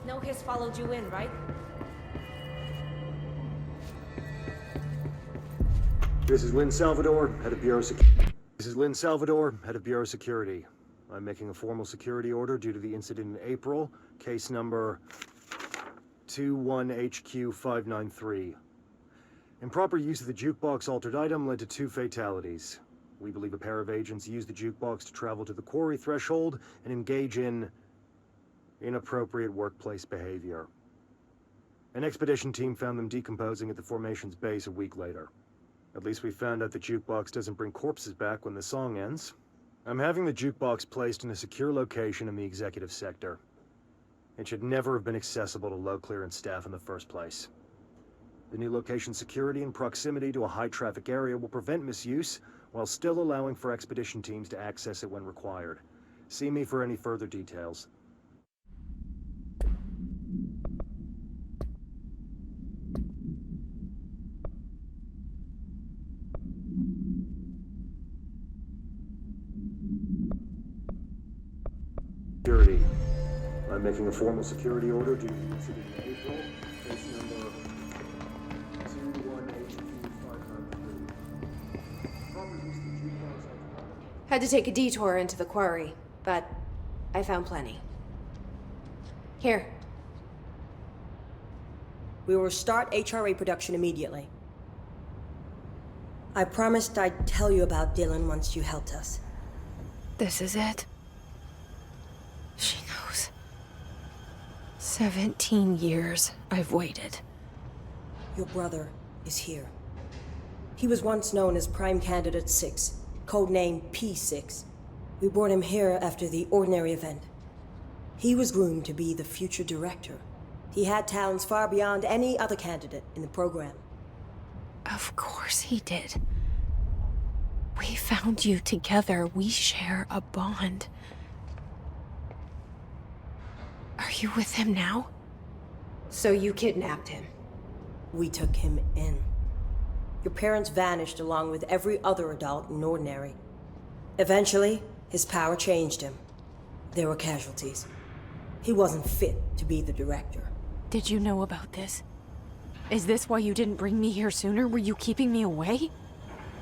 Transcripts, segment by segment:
No hiss followed you in, right? This is Lynn Salvador, head of Bureau Security. This is Lynn Salvador, head of Bureau Security. I'm making a formal security order due to the incident in April, case number 21HQ593. Improper use of the jukebox altered item led to 2 fatalities. We believe a pair of agents used the jukebox to travel to the quarry threshold and engage in inappropriate workplace behavior. An expedition team found them decomposing at the formation's base a week later. At least we found out the jukebox doesn't bring corpses back when the song ends. I'm having the jukebox placed in a secure location in the executive sector. It should never have been accessible to low clearance staff in the first place. The new location security and proximity to a high-traffic area will prevent misuse, while still allowing for expedition teams to access it when required. See me for any further details. Security. I'm making a formal security order due to the incident in April. Case number 2182593. Had to take a detour into the quarry, but I found plenty. Here. We will start HRA production immediately. I promised I'd tell you about Dylan once you helped us. This is it. She knows. 17 years I've waited. Your brother is here. He was once known as Prime Candidate 6, codename P6. We brought him here after the Ordinary event. He was groomed to be the future director. He had talents far beyond any other candidate in the program. Of course he did. We found you together. We share a bond. Are you with him now? So you kidnapped him? We took him in. Your parents vanished along with every other adult in Ordinary. Eventually, his power changed him. There were casualties. He wasn't fit to be the director. Did you know about this? Is this why you didn't bring me here sooner? Were you keeping me away?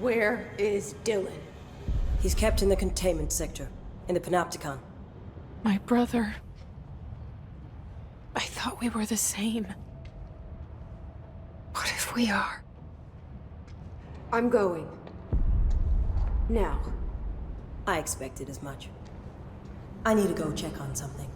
Where is Dylan? He's kept in the containment sector, in the Panopticon. My brother. I thought we were the same. What if we are? I'm going. Now. I expected as much. I need to go check on something.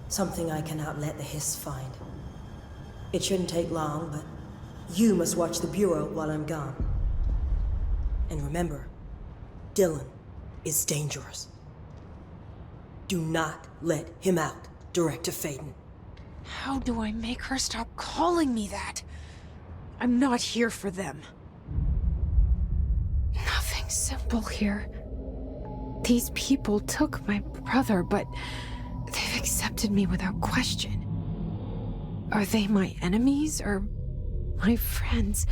Something I cannot let the Hiss find. It shouldn't take long, but you must watch the Bureau while I'm gone. And remember, Dylan is dangerous. Do not let him out, Director Faden. How do I make her stop calling me that? I'm not here for them. Nothing simple here. These people took my brother, but they've accepted me without question. Are they my enemies or my friends?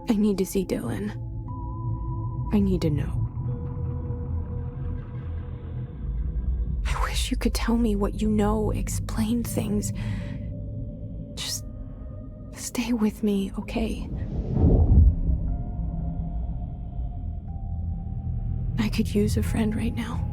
I need to see Dylan. I need to know. I wish you could tell me what you know, explain things. Just stay with me, okay? I could use a friend right now.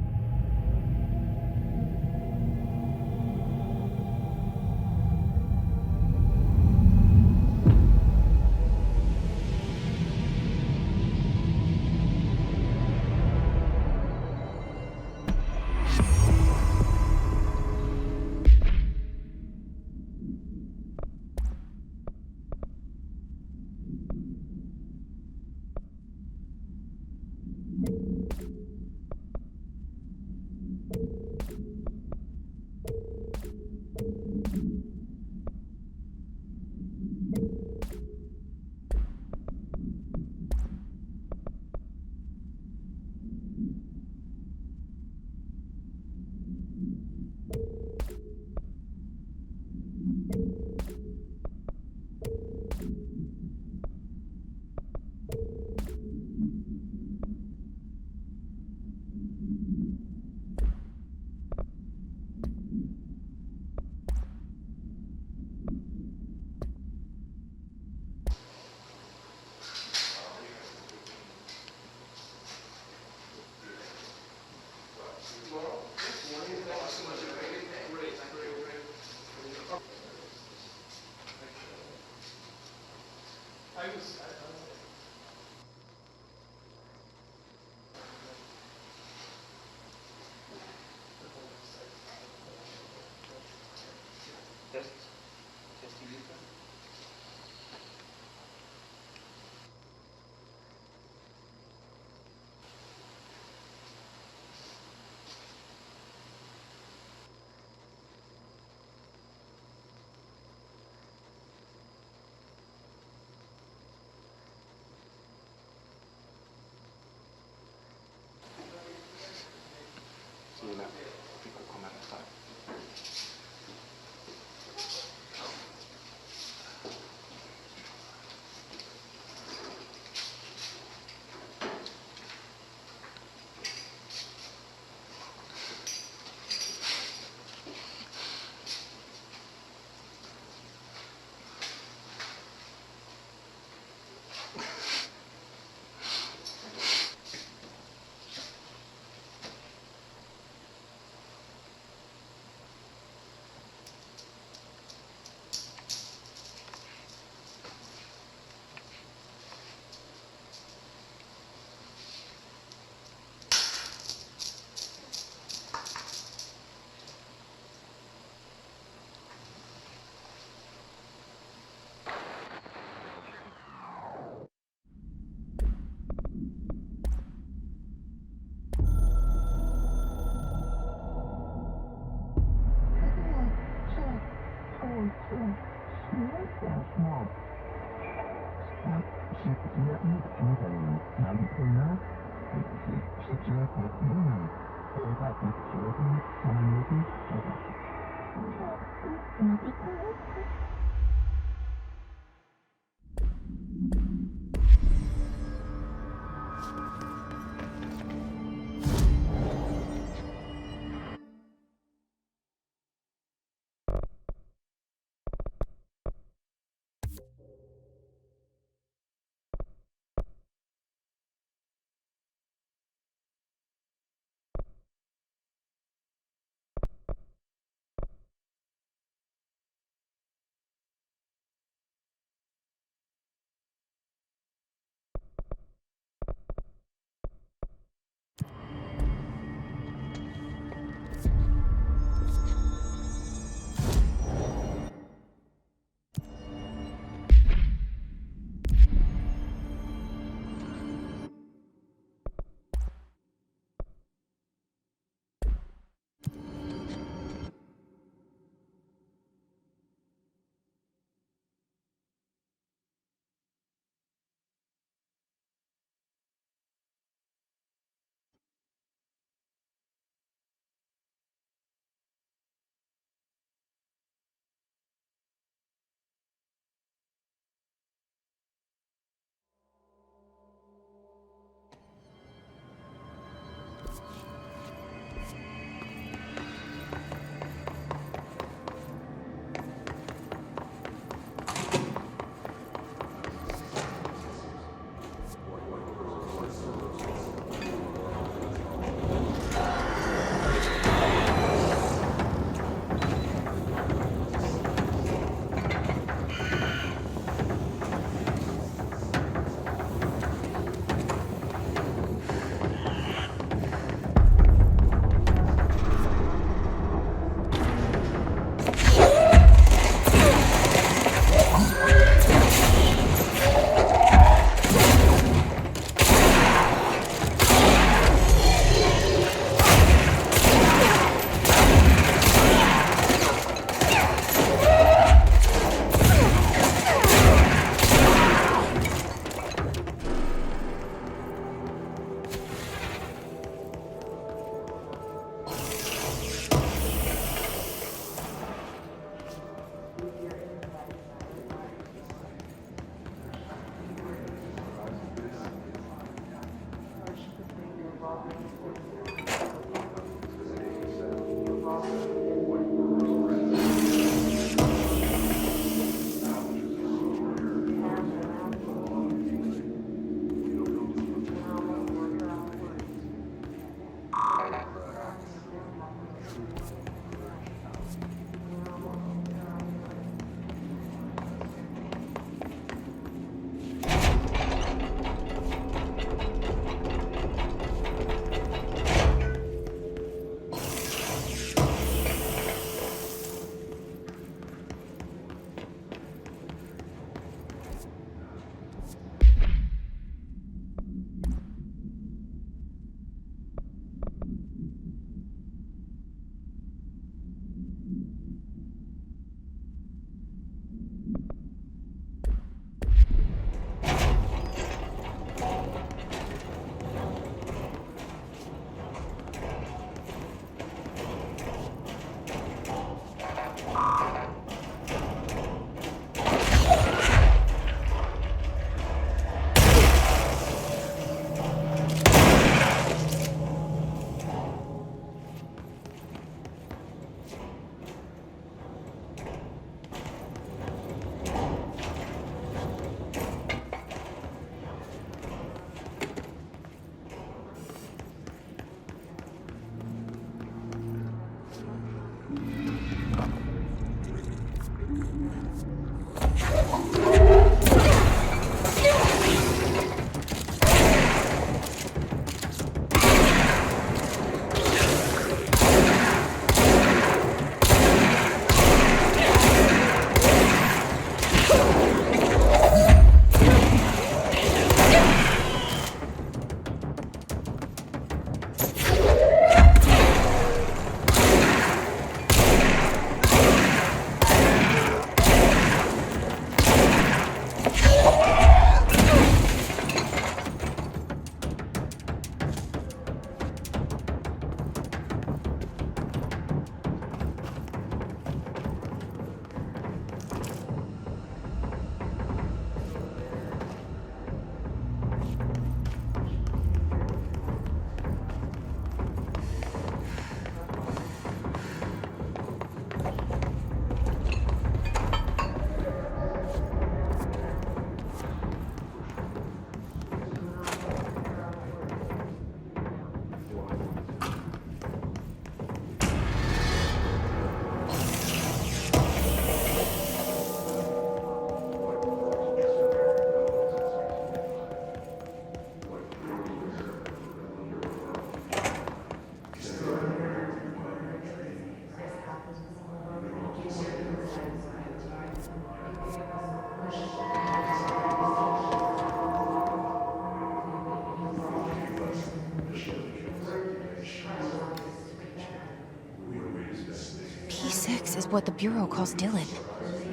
what the Bureau calls Dylan.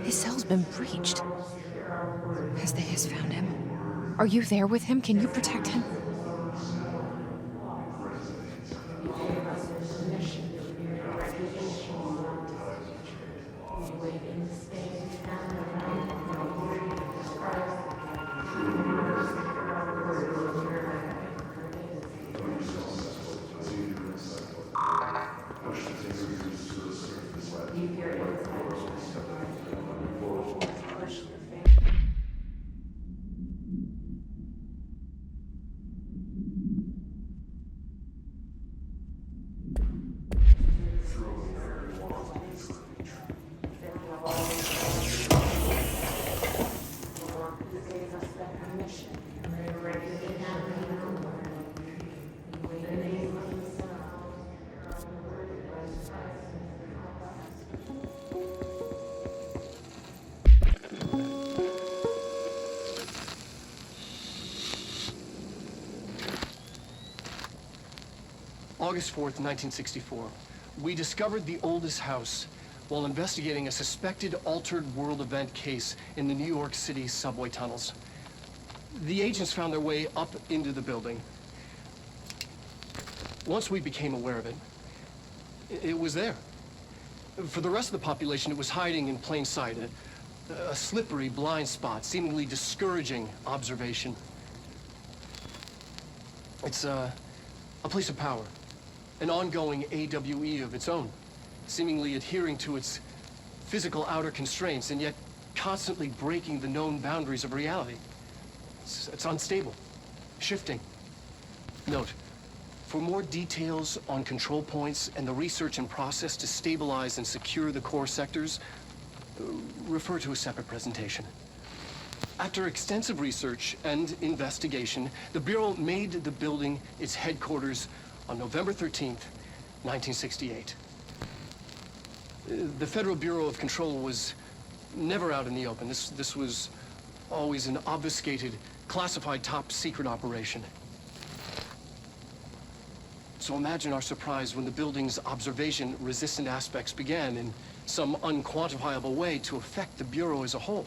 His cell's been breached. Has the Hiss found him? Are you there with him? Can you protect him? August 4th, 1964. We discovered the oldest house while investigating a suspected altered world event case in the New York City subway tunnels. The agents found their way up into the building. Once we became aware of it, it was there. For the rest of the population, it was hiding in plain sight, a slippery blind spot, seemingly discouraging observation. It's a place of power. An ongoing AWE of its own, seemingly adhering to its physical outer constraints and yet constantly breaking the known boundaries of reality. It's unstable, shifting. Note, for more details on control points and the research and process to stabilize and secure the core sectors, refer to a separate presentation. After extensive research and investigation, the Bureau made the building its headquarters on November 13th, 1968. The Federal Bureau of Control was never out in the open. This was always an obfuscated, classified top-secret operation. So imagine our surprise when the building's observation-resistant aspects began in some unquantifiable way to affect the Bureau as a whole.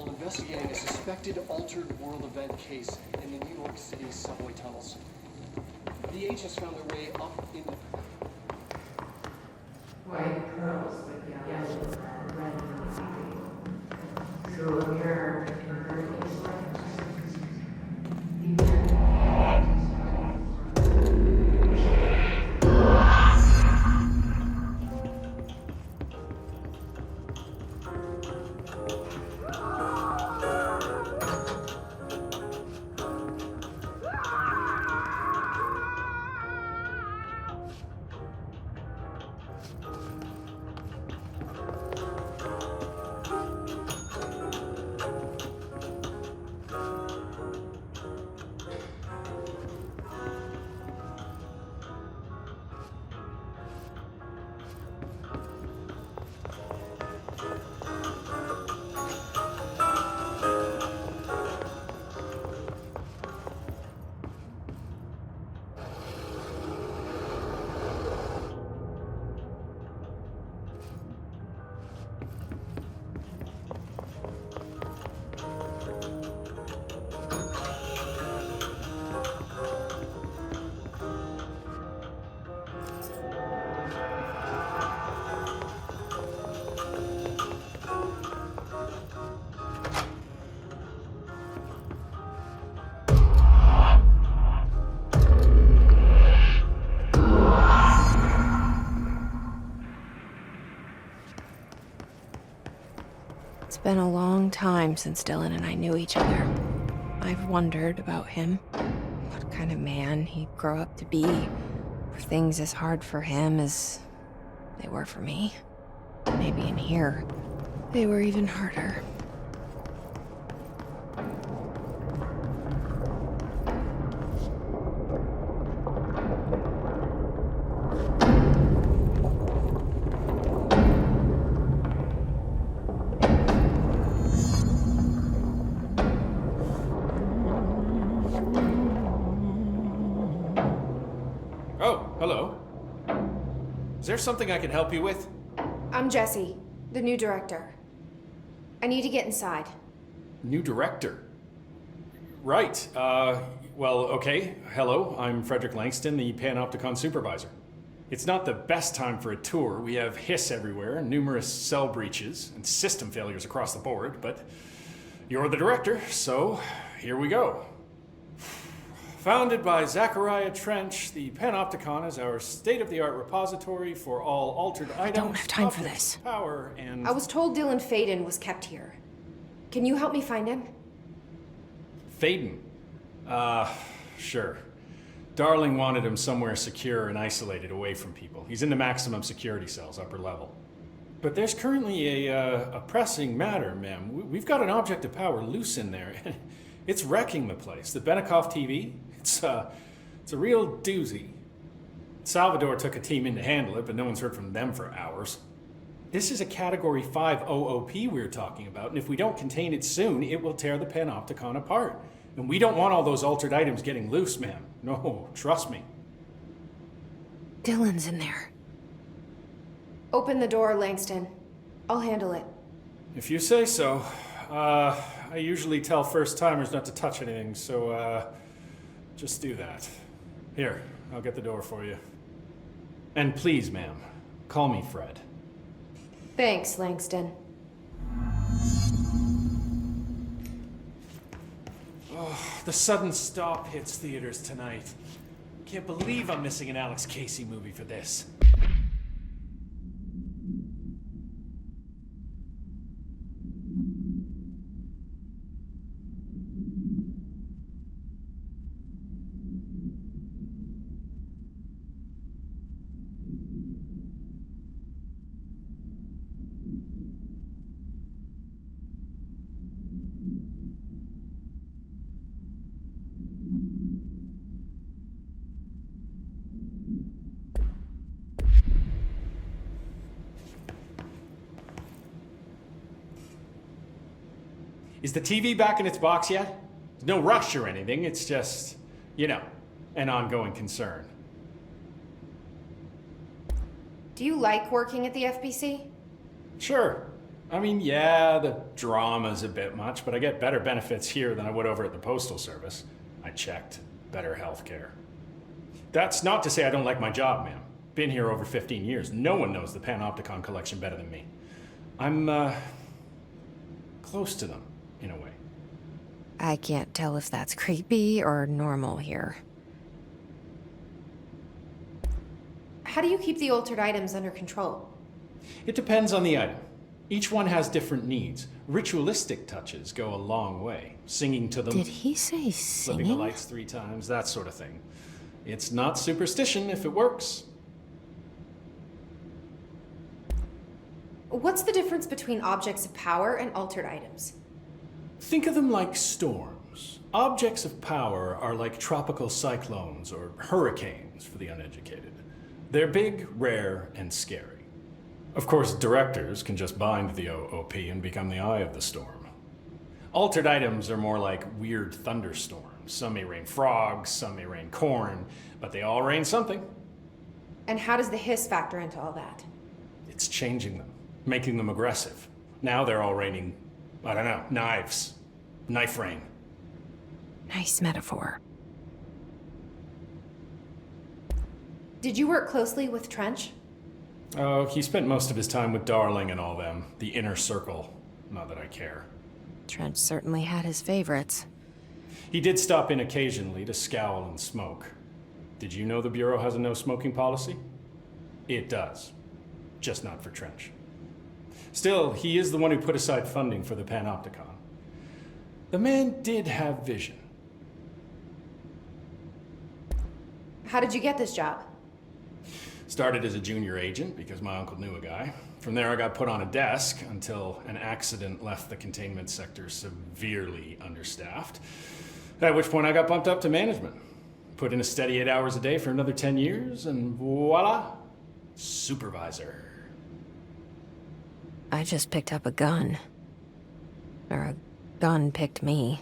Investigating a suspected altered world event case in the New York City subway tunnels. The agents found their way up in the... White pearls with yellow and red and through a mirror in Berkeley's light. It's been a long time since Dylan and I knew each other. I've wondered about him, what kind of man he'd grow up to be. Were things as hard for him as they were for me? Maybe in here, they were even harder. Is there something I can help you with? I'm Jessie, the new director. I need to get inside. New director? Right. Well, okay. Hello, I'm Frederick Langston, the Panopticon supervisor. It's not the best time for a tour. We have hiss everywhere, numerous cell breaches, and system failures across the board, but you're the director, so here we go. Founded by Zachariah Trench, the Panopticon is our state-of-the-art repository for all altered items. I don't have time for objects this. of Power and I was told Dylan Faden was kept here. Can you help me find him? Faden. Sure. Darling wanted him somewhere secure and isolated away from people. He's in the maximum security cells, upper level. But there's currently a pressing matter, ma'am. We've got an object of power loose in there. It's wrecking the place. The Benikoff TV, it's a real doozy. Salvador took a team in to handle it, but no one's heard from them for hours. This is a Category 5 OOP we're talking about, and if we don't contain it soon, it will tear the Panopticon apart. And we don't want all those altered items getting loose, ma'am. No, trust me. Dylan's in there. Open the door, Langston. I'll handle it. If you say so. I usually tell first-timers not to touch anything, so, just do that. Here, I'll get the door for you. And please, ma'am, call me Fred. Thanks, Langston. The sudden stop hits theaters tonight. Can't believe I'm missing an Alex Casey movie for this. Is the TV back in its box yet? There's no rush or anything, it's just, you know, an ongoing concern. Do you like working at the FBC? Sure. I mean, yeah, the drama's a bit much, but I get better benefits here than I would over at the Postal Service. I checked. Better healthcare. That's not to say I don't like my job, ma'am. Been here over 15 years. No one knows the Panopticon collection better than me. I'm, close to them, in a way. I can't tell if that's creepy or normal here. How do you keep the altered items under control? It depends on the item. Each one has different needs. Ritualistic touches go a long way. Singing to them. Did he say Flipping the singing? lights 3 times, that sort of thing. It's not superstition if it works. What's the difference between objects of power and altered items? Think of them like storms. Objects of power are like tropical cyclones or hurricanes for the uneducated. They're big, rare, and scary. Of course, directors can just bind the OOP and become the eye of the storm. Altered items are more like weird thunderstorms. Some may rain frogs, some may rain corn, but they all rain something. And how does the hiss factor into all that? It's changing them, making them aggressive. Now they're all raining, I don't know, knives. Knife rain. Nice metaphor. Did you work closely with Trench? Oh, he spent most of his time with Darling and all them. The inner circle. Not that I care. Trent certainly had his favorites. He did stop in occasionally to scowl and smoke. Did you know the Bureau has a no smoking policy? It does. Just not for Trench. Still, he is the one who put aside funding for the Panopticon. The man did have vision. How did you get this job? Started as a junior agent because my uncle knew a guy. From there I got put on a desk until an accident left the containment sector severely understaffed. At which point I got bumped up to management. Put in a steady 8 hours a day for another 10 years and voila, supervisor. I just picked up a gun. Or a gun picked me.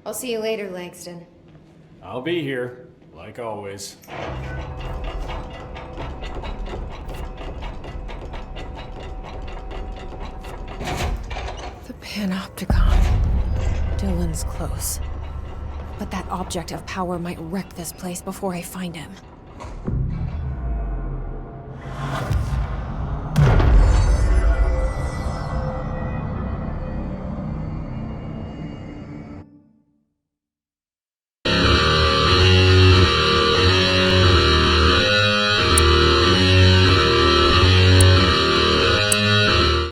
I'll see you later, Langston. I'll be here. Like always. The Panopticon. Dylan's close. But that object of power might wreck this place before I find him.